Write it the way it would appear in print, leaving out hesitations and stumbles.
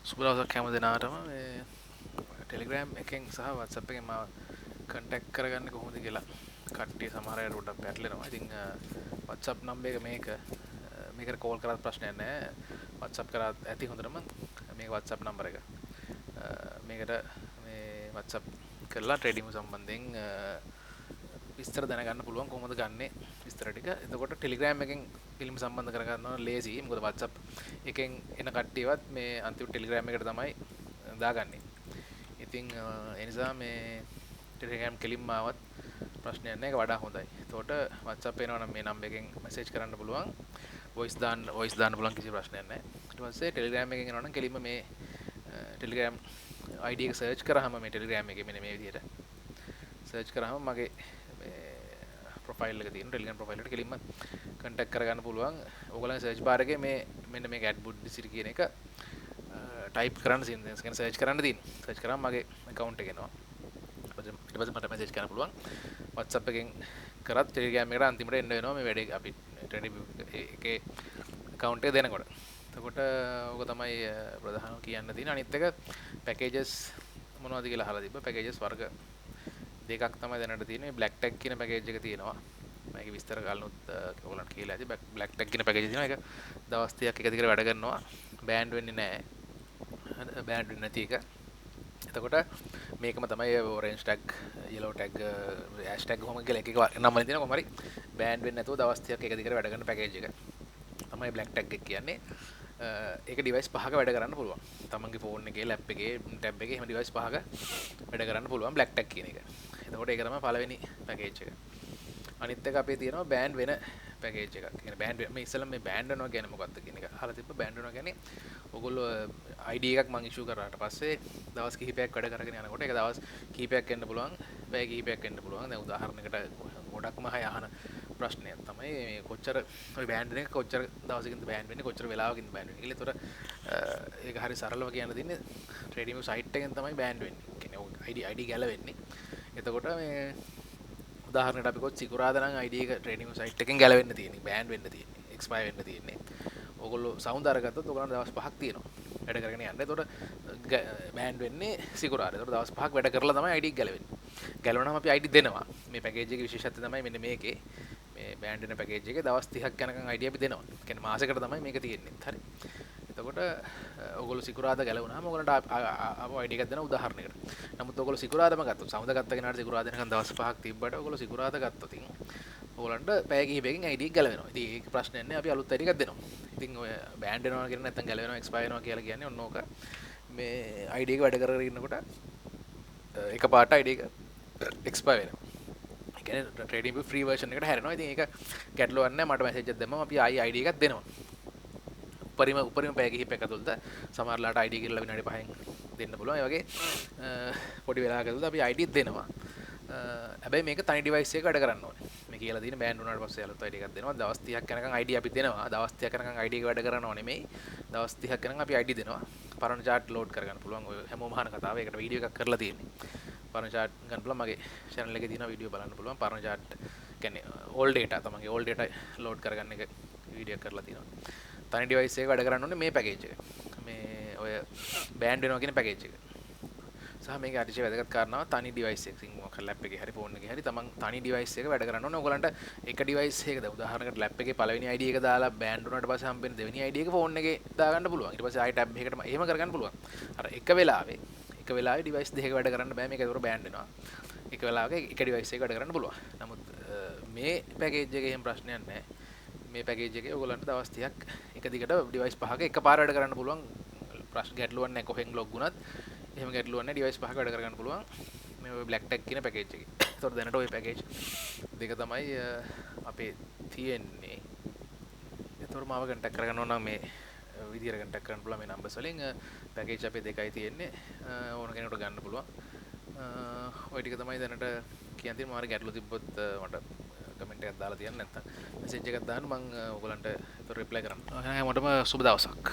සුබ දවසක් හැම දෙනාටම මේ ටෙලිග්‍රෑම් එකෙන් සහ WhatsApp එකෙන් මාව කන්ටැක්ට් කරගන්න කොහොමද කියලා කට්ටිය සමහර අය පොඩ්ඩක් පැටලෙනවා. ඉතින් WhatsApp නම්බර් එක මේකට කෝල් කරත් ප්‍රශ්නයක් නැහැ. WhatsApp කරත් ඇති හොඳටම මේක WhatsApp නම්බර එක. මේකට මේ WhatsApp කරලා ට්‍රේඩින් සම්බන්ධයෙන් විස්තර දැනගන්න පුළුවන් කොහොමද ගන්නෙ විස්තර ටික. එතකොට ටෙලිග්‍රෑම් එකෙන් පිළිම සම්බන්ධ කරගන්නවා ලේසියි. මොකද WhatsApp එකෙන් එන කට්ටියවත් මේ අන්තිම ටෙලිග්‍රෑම් එකට තමයි දාගන්නේ. ඉතින් ඒ නිසා මේ ටෙලිග්‍රෑම් කෙලින්ම ආවත් ප්‍රශ්නයක් නැහැ. ඒක වඩා හොඳයි. එතකොට WhatsApp එනවා නම් මේ නම්බර් එකෙන් මැසේජ් කරන්න පුළුවන්. වොයිස් දාන්න පුළුවන් කිසි ප්‍රශ්නයක් නැහැ. ඊට පස්සේ ටෙලිග්‍රෑම් එකෙන් එනවා නම් කෙලින්ම මේ ටෙලිග්‍රෑම් ID එක සර්ච් කරාම මේ ටෙලිග්‍රෑම් එකේ මෙන්න මේ විදිහට සර්ච් කරාම මගේ ප්‍රොෆයිල් එක තියෙන ටෙලිග්‍රෑම් ප්‍රොෆයිල් එකට කෙලින්ම කන්ටැක්ට් කරගන්න පුළුවන්. ඕගොල්ලන්ගේ සර්ච් බාර් එකේ මේ මෙන්න මේක @buddhisiri කියන එක ටයිප් කරන්න තියෙනවා. ඒ කියන්නේ සර්ච් කරන්න තියෙනවා. සර්ච් කරාම මගේ account එක එනවා. ඊට පස්සේ මට මැසේජ් කරන්න පුළුවන්. WhatsApp එකෙන් කරත් ටෙලිග්‍රෑම් එකට අන්තිමට එන්න වෙනවා මේ වැඩේ අපි ටෙලිග්‍රෑම් එකේ account එක දෙනකොට. එතකොට ඕක තමයි ප්‍රධානම කියන්න තියෙන. අනිත් එක පැකේජස් මොනවද කියලා අහලා තිබ්බා. පැකේජස් වර්ග දෙකක් තමයි දැනට තියෙන්නේ. Black Tag කියන පැකේජ් එක තියෙනවා. මේක විස්තර කලිනුත් ඔයගොල්ලන්ට කියලා ඇති. Black Tag කියන පැකේජ් තියෙනවා. ඒක දවස් 30ක් එක දිගට වැඩ කරනවා. බෑන්ඩ් වෙන්නේ නැහැ. බෑන්ඩ් වෙන්නේ නැති එක. එතකොට මේකම තමයි orange tag, yellow tag, ash tag කොහොම කියලා එක එක නම් වලින් තියෙනවා. කොහොම හරි බෑන්ඩ් වෙන්නේ නැතුව දවස් 30ක් එක දිගට වැඩ කරන පැකේජ් එක. තමයි black tag එක කියන්නේ. ඒක ඩිවයිස් පහක වැඩ කරන්න පුළුවන්. තමන්ගේ ෆෝන් එකේ, ලැප් එකේ, ටැබ් එකේ එහෙම ඩිවයිස් පහක වැඩ කරන්න පුළුවන් black tag කියන එක. එතකොට ඒක තමයි පළවෙනි පැකේජ් එක. අනිත් එක අපේ තියෙනවා බෑන්ඩ් වෙන පැකේජ් එකක්. කියන්නේ බෑන්ඩ් මේ ඉස්සෙල්ලා මේ බෑන්ඩ් වෙනවා කියන්නේ මොකක්ද කියන එක අහලා තිබ්බ. බෑන්ඩ් වෙනවා කියන්නේ ඔයගොල්ලෝ ID එකක් මං ඉෂුව කරාට පස්සේ දවස් කිහිපයක් වැඩ කරගෙන යනකොට ඒක දවස් කිහිපයක් එන්න පුළුවන්, පැය කිහිපයක් එන්න පුළුවන්. දැන් උදාහරණයකට ගොඩක්ම අය අහන ප්‍රශ්නයක් තමයි මේ කොච්චර ඔය බෑන්ඩ් එක කොච්චර දවසකින්ද බෑන්ඩ් වෙන්නේ, කොච්චර වෙලාවකින්ද බෑන්ඩ් වෙන්නේ කියලා. ඒතර ඒක හරි සරලව කියන්න තියෙන්නේ ට්‍රේඩින් සයිට් එකෙන් තමයි බෑන්ඩ් වෙන්නේ. කියන්නේ ID ගැලවෙන්නේ. එතකොට මේ උදාහරණයක් අපි කොත් සිකුරාදා නම් ID එක ට්‍රේඩින් සයිට් එකෙන් ගැලවෙන්න තියෙන්නේ, බෑන්ඩ් වෙන්න තියෙන්නේ, එක්ස්පයර් වෙන්න තියෙන්නේ. ඕගොල්ලෝ සවුන්ඩ් අරගත්තොත් ඕගොල්ලන්ට දවස් 5ක් තියෙනවා වැඩ කරගෙන යන්න. එතකොට බෑන්ඩ් වෙන්නේ සිකුරාදා. එතකොට දවස් 5ක් වැඩ කරලා තමයි ID එක ගැලවෙන්නේ. ගැලවුණාම අපි ID දෙනවා. මේ පැකේජ් එකේ විශේෂත්වය තමයි මෙන්න මේකේ. මේ බෑන්ඩ් වෙන පැකේජ් එකේ දවස් 30ක් යනකම් ID අපි දෙනවා. ඒ කියන්නේ මාසෙකට තමයි මේක තියෙන්නේ. හරි. එතකොට ඔයගොල්ලෝ සිකුරාදා ගැලවුණාම ඔයගොල්ලන්ට ආපහු ID එකක් දෙන උදාහරණයකට. නමුත් ඔයගොල්ලෝ සිකුරාදාම ගත්තොත් සමුද ගත්ත කෙනාට සිකුරාදා වෙනකන් දවස් 5ක් තිබ්බට ඔයගොල්ලෝ සිකුරාදා ගත්තොත් ඔයගොල්ලන්ට පැය කිහිපයකින් ID එක ගැලවෙනවා. ඉතින් ඒක ප්‍රශ්නයක් නෑ. අපි අලුත් ID එකක් දෙනවා. ඉතින් ඔය බෑන්ඩ් වෙනවා කියන නැත්නම් ගැලවෙනවා එක්ස්පයර් වෙනවා කියලා කියන්නේ ඔන්න ඕක මේ ID එක වැඩ කරගෙන ඉන්නකොට එකපාරට ID එක එක්ස්පයර් වෙනවා. ඒ කියන්නේ ට්‍රේඩින් වූ ෆ්‍රී වර්ෂන් එකට හැරෙනවා. ඉතින් ඒක ගැටලුවක් නෑ. මට මැසේජ් එකක් දැම්මම අපි ආයි ID එකක් දෙනවා. උපරිම පැය කිහිපයක් ඇතුළත සමහරලාට ID කියලා විනාඩි 5න් දෙන්න පුළුවන්. ඒ වගේ පොඩි වෙලාවක ඇතුළත අපි ID දෙනවා. හැබැයි මේක තනි ඩිවයිස් එකක වැඩ කරන්න ඕනේ. මේ කියලා තියෙන බෑන්ඩ් වුණාට පස්සේ අලුත් ID එකක් දෙනවා. දවස් 30ක් යනකම් ID අපි දෙනවා. දවස් 30ක් යනකම් ID එක වැඩ කරනව නෙමෙයි. දවස් 30ක් යනකම් අපි ID දෙනවා. පරණ chart load කරගන්න පුළුවන්. ඔය හැමෝම අහන කතාව. ඒකට වීඩියෝ එකක් කරලා තියෙන්නේ. පරණ chart ගන්න පුළුවන්. මගේ channel එකේ තියෙන වීඩියෝ බලන්න පුළුවන්. පරණ chart කියන්නේ old data තමන්ගේ old data load කරගන්න එක වීඩියෝ එකක් කරලා තියෙනවා. තනි ඩිවයිස් එකක වැඩ කරන්න ඕනේ මේ පැකේජ් එක. මේ ඔය බෑන්ඩ් වෙනවා කියන පැකේජ් එක. සහ මේක අතිශය වැදගත් කාරණාව තනි ඩිවයිස් එකකින් මොකක් හරි ලැප් එකේ හරි ෆෝන් එකේ හරි තමන් තනි ඩිවයිස් එක වැඩ කරන්න ඕනේ. ඔයගලන්ට එක ඩිවයිස් එකක දැන් උදාහරණයකට ලැප් එකේ පළවෙනි ID එක දාලා බෑන්ඩ් වුණාට පස්සේ හම්බෙන දෙවෙනි ID එක ෆෝන් එකේ දාගන්න පුළුවන්. ඊට පස්සේ ආයෙ ටැබ් එකකට එහෙම කරගන්න පුළුවන්. අර එක වෙලාවේ ඩිවයිස් දෙකක වැඩ කරන්න බෑ. මේක ඒතකොට බෑන්ඩ් වෙනවා. එක වෙලාවක එක ඩිවයිස් එකක වැඩ කරන්න පුළුවන්. නමුත් මේ පැකේජ් එකේ එහෙම ප්‍රශ්නයක් නැහැ. මේ පැකේජ් එකේ ඔයගලන්ට දවස් 30ක් එක දිගට ඩිවයිස් පහක එකපාර වැඩ කරන්න පුළුවන්. ප්‍රශ්න ගැටලුවක් නැහැ. කොහෙන් ලොග් වුණත් එහෙම ගැටලුවක් නැහැ. ඩිවයිස් පහක වැඩ කරගන්න පුළුවන් මේ ඔය Black Tag කියන පැකේජ් එකේ. ඒතකොට දැනට ඔය පැකේජ් දෙක තමයි අපේ තියෙන්නේ. ඒතකොට මාව කන්ටැක්ට් කරගන්න ඕන නම් මේ විදියට කන්ටැක්ට් කරන්න පුළුවන් මේ නම්බර්ස් වලින්. පැකේජ් අපේ දෙකයි තියෙන්නේ. ඕන කෙනෙකුට ගන්න පුළුවන්. ඔය ටික තමයි දැනට කියන්න තියෙන්නේ. මාර ගැටලු තිබ්බොත් මට කමෙන්ට් එකක් දාලා තියන්න නැත්නම් මෙසේජ් එකක් දාන්න මම ඔයගලන්ට ඒතර රිප්ලයි කරන්න. එහෙනම් හැමෝටම සුබ දවසක්.